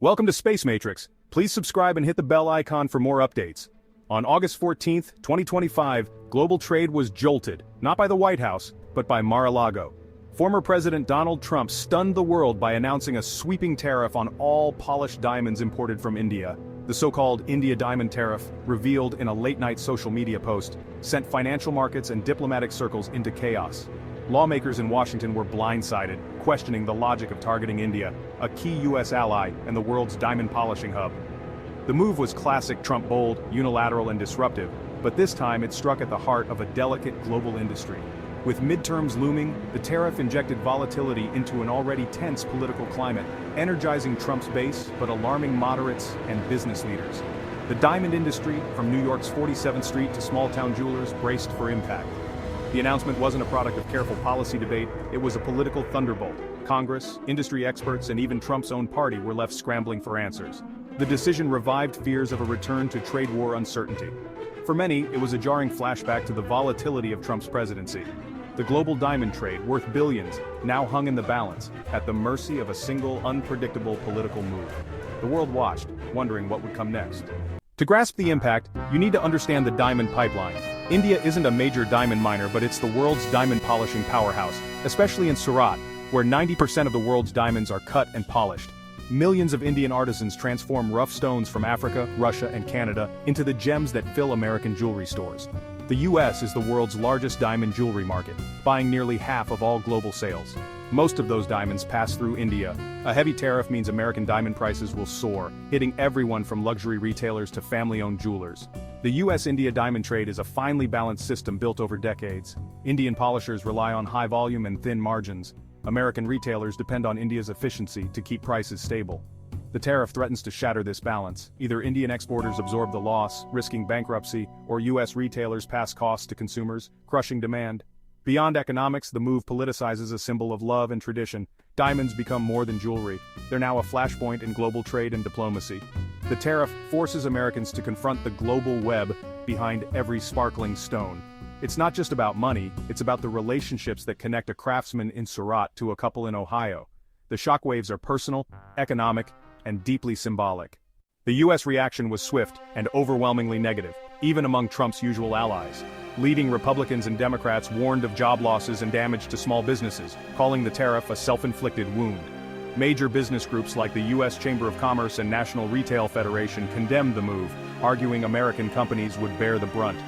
Welcome to Space Matrix. Please subscribe and hit the bell icon for more updates. On August 14, 2025, global trade was jolted, not by the White House, but by Mar-a-Lago. Former President Donald Trump stunned the world by announcing a sweeping tariff on all polished diamonds imported from India. The so-called India Diamond Tariff, revealed in a late-night social media post, sent financial markets and diplomatic circles into chaos. Lawmakers in Washington were blindsided, questioning the logic of targeting India, a key U.S. ally and the world's diamond polishing hub. The move was classic Trump bold, unilateral and disruptive, but this time it struck at the heart of a delicate global industry. With midterms looming, the tariff injected volatility into an already tense political climate, energizing Trump's base but alarming moderates and business leaders. The diamond industry, from New York's 47th Street to small-town jewelers, braced for impact. The announcement wasn't a product of careful policy debate, it was a political thunderbolt. Congress, industry experts, and even Trump's own party were left scrambling for answers. The decision revived fears of a return to trade war uncertainty. For many, it was a jarring flashback to the volatility of Trump's presidency. The global diamond trade, worth billions, now hung in the balance, at the mercy of a single, unpredictable political move. The world watched, wondering what would come next. To grasp the impact, you need to understand the diamond pipeline. India isn't a major diamond miner, but it's the world's diamond polishing powerhouse, especially in Surat, where 90% of the world's diamonds are cut and polished. Millions of Indian artisans transform rough stones from Africa, Russia, and Canada into the gems that fill American jewelry stores. The U.S. is the world's largest diamond jewelry market, buying nearly half of all global sales. Most of those diamonds pass through India. A heavy tariff means American diamond prices will soar, hitting everyone from luxury retailers to family-owned jewelers. The U.S.-India diamond trade is a finely balanced system built over decades. Indian polishers rely on high volume and thin margins. American retailers depend on India's efficiency to keep prices stable. The tariff threatens to shatter this balance. Either Indian exporters absorb the loss, risking bankruptcy, or U.S. retailers pass costs to consumers, crushing demand. Beyond economics, the move politicizes a symbol of love and tradition. Diamonds become more than jewelry. They're now a flashpoint in global trade and diplomacy. The tariff forces Americans to confront the global web behind every sparkling stone. It's not just about money, it's about the relationships that connect a craftsman in Surat to a couple in Ohio. The shockwaves are personal, economic, and deeply symbolic. The U.S. reaction was swift and overwhelmingly negative, even among Trump's usual allies. Leading Republicans and Democrats warned of job losses and damage to small businesses, calling the tariff a self-inflicted wound. Major business groups like the U.S. Chamber of Commerce and National Retail Federation condemned the move, arguing American companies would bear the brunt.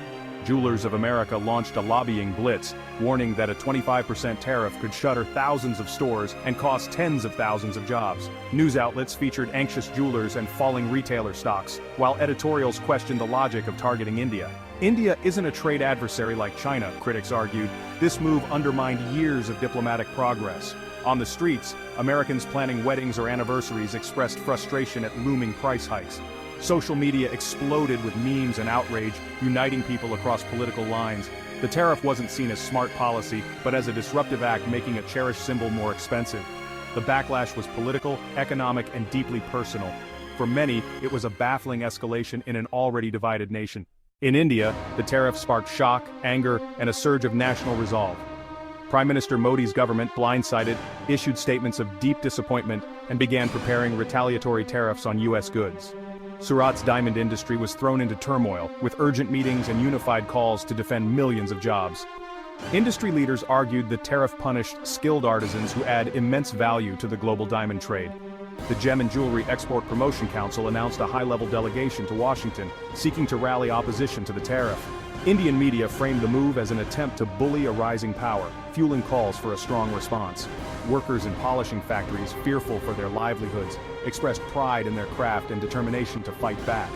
Jewelers of America launched a lobbying blitz, warning that a 25% tariff could shutter thousands of stores and cost tens of thousands of jobs. News outlets featured anxious jewelers and falling retailer stocks, while editorials questioned the logic of targeting India. India isn't a trade adversary like China, critics argued. This move undermined years of diplomatic progress. On the streets, Americans planning weddings or anniversaries expressed frustration at looming price hikes. Social media exploded with memes and outrage, uniting people across political lines. The tariff wasn't seen as smart policy, but as a disruptive act making a cherished symbol more expensive. The backlash was political, economic, and deeply personal. For many, it was a baffling escalation in an already divided nation. In India, the tariff sparked shock, anger, and a surge of national resolve. Prime Minister Modi's government, blindsided, issued statements of deep disappointment and began preparing retaliatory tariffs on U.S. goods. Surat's diamond industry was thrown into turmoil, with urgent meetings and unified calls to defend millions of jobs. Industry leaders argued the tariff punished skilled artisans who add immense value to the global diamond trade. The Gem and Jewelry Export Promotion Council announced a high-level delegation to Washington, seeking to rally opposition to the tariff. Indian media framed the move as an attempt to bully a rising power, fueling calls for a strong response. Workers in polishing factories, fearful for their livelihoods, expressed pride in their craft and determination to fight back.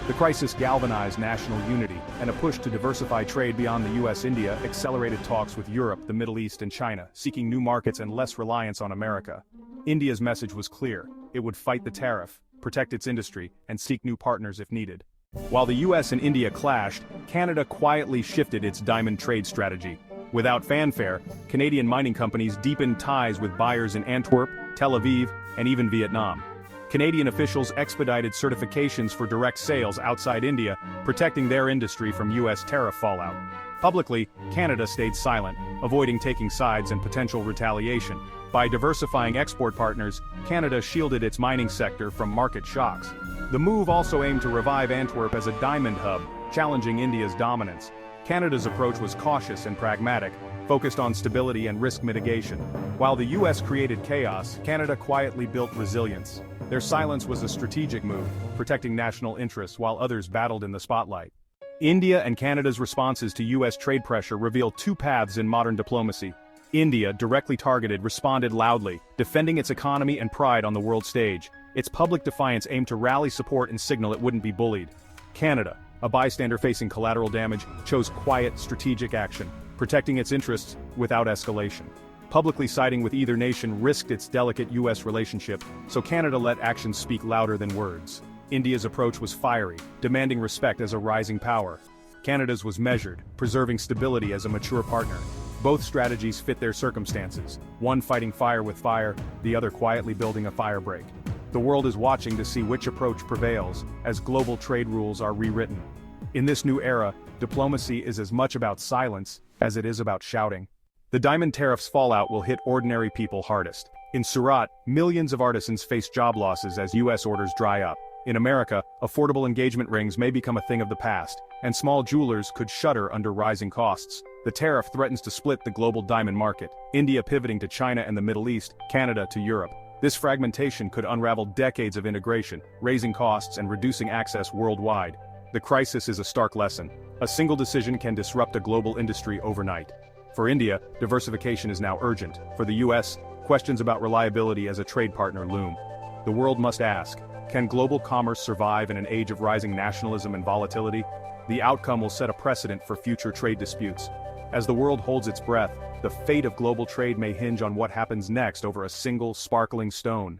The crisis galvanized national unity, and a push to diversify trade beyond the U.S.-India accelerated talks with Europe, the Middle East, and China, seeking new markets and less reliance on America. India's message was clear: it would fight the tariff, protect its industry, and seek new partners if needed. While the U.S. and India clashed, Canada quietly shifted its diamond trade strategy. Without fanfare, Canadian mining companies deepened ties with buyers in Antwerp, Tel Aviv, and even Vietnam. Canadian officials expedited certifications for direct sales outside India, protecting their industry from U.S. tariff fallout. Publicly, Canada stayed silent, avoiding taking sides and potential retaliation. By diversifying export partners, Canada shielded its mining sector from market shocks. The move also aimed to revive Antwerp as a diamond hub, challenging India's dominance. Canada's approach was cautious and pragmatic, focused on stability and risk mitigation. While the U.S. created chaos, Canada quietly built resilience. Their silence was a strategic move, protecting national interests while others battled in the spotlight. India and Canada's responses to U.S. trade pressure reveal two paths in modern diplomacy. India, directly targeted, responded loudly, defending its economy and pride on the world stage. Its public defiance aimed to rally support and signal it wouldn't be bullied. Canada, a bystander facing collateral damage, chose quiet, strategic action, protecting its interests without escalation. Publicly siding with either nation risked its delicate U.S. relationship, so Canada let actions speak louder than words. India's approach was fiery, demanding respect as a rising power. Canada's was measured, preserving stability as a mature partner. Both strategies fit their circumstances, one fighting fire with fire, the other quietly building a firebreak. The world is watching to see which approach prevails, as global trade rules are rewritten. In this new era, diplomacy is as much about silence as it is about shouting. The diamond tariffs fallout will hit ordinary people hardest. In Surat, millions of artisans face job losses as U.S. orders dry up. In America, affordable engagement rings may become a thing of the past, and small jewelers could shudder under rising costs. The tariff threatens to split the global diamond market, India pivoting to China and the Middle East, Canada to Europe. This fragmentation could unravel decades of integration, raising costs and reducing access worldwide. The crisis is a stark lesson. A single decision can disrupt a global industry overnight. For India, diversification is now urgent. For the U.S., questions about reliability as a trade partner loom. The world must ask, can global commerce survive in an age of rising nationalism and volatility? The outcome will set a precedent for future trade disputes. As the world holds its breath, the fate of global trade may hinge on what happens next over a single, sparkling stone.